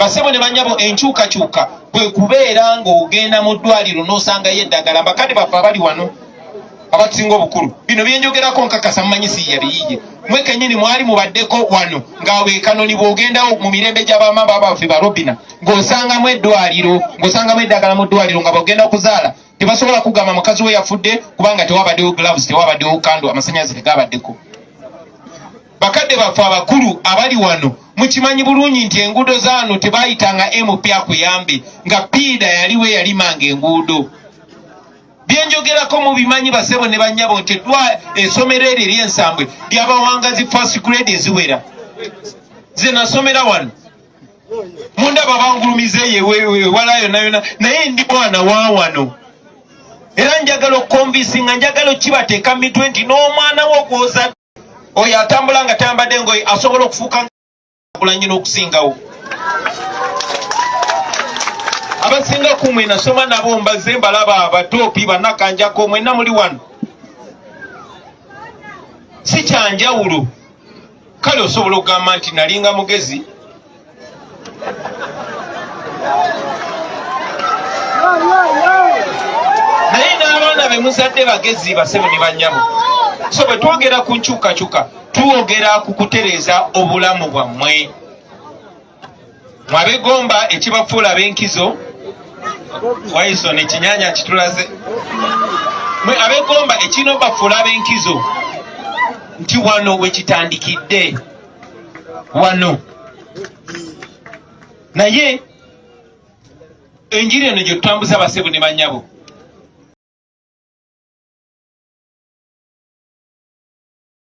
basebo ne banyabo enkyukakyuka bwe kubeera ng'ogenda mu ddwaliro n'osangayo eddagala bakadde baffe abali wano abasinga obukulu bino byenjogerako nkakasa mumanyisi yabiyiye mwe kennyini mwali mubaddeko wano ng'awe kanoni bw'ogendawo mu mirembe gy'abamamba baffe barobina ng'osangamu eddwaliro ng'osangamu eddagala mu ddwaliro nga bw'ogenda okuzaala tebasobola kugamba mukazi we yafudde kubanga tewabaddewo gloves tewabaddewo kando amasannyalaze tegabaddeko. Bakadde baffe abakulu abali wano mukimanyi bulungi nti enguudo zaano tebaayitanga MP akuyambe nga piida yaliwe yalimanga enguudo. Byenjogerako mu bimanyi basebo ne bannyabo nti essomero eryo ery'Ensambwe lyabawangazi first grade eziwera. Ze nasomera wano mundaba bangulumize yewala yonna yonna naye ndi mwana wa wano. Era njagala okukonvinsinga njagala okibateeka mitwe nti n'omwana wo gw'ozadde oyo atambula nga tayambadde ngoye asobola okufuuka kulanyina okusingawo. Abasinga kumwe nasoma nabo mbaze mbalaba abatoopi bannakanjako mwenna muli wano. Si kyanjawulo kale osobola okugamba nti nalinga mugezi naye n'abaana be muzadde bagezi basebo ne bannyabo. So bwe twogera ku nkyukakyuka twogera ku kutereeza obulamu bwammwe. Mwabegomba ekibafuula ab'enkizo Waiso ne kinyanya kitulaze. Mwe abegomba ekino bafuula ab'enkizo nti wano we kitandikidde wano. Naye enjiri eno gye tutambuza basebo ne bannyabo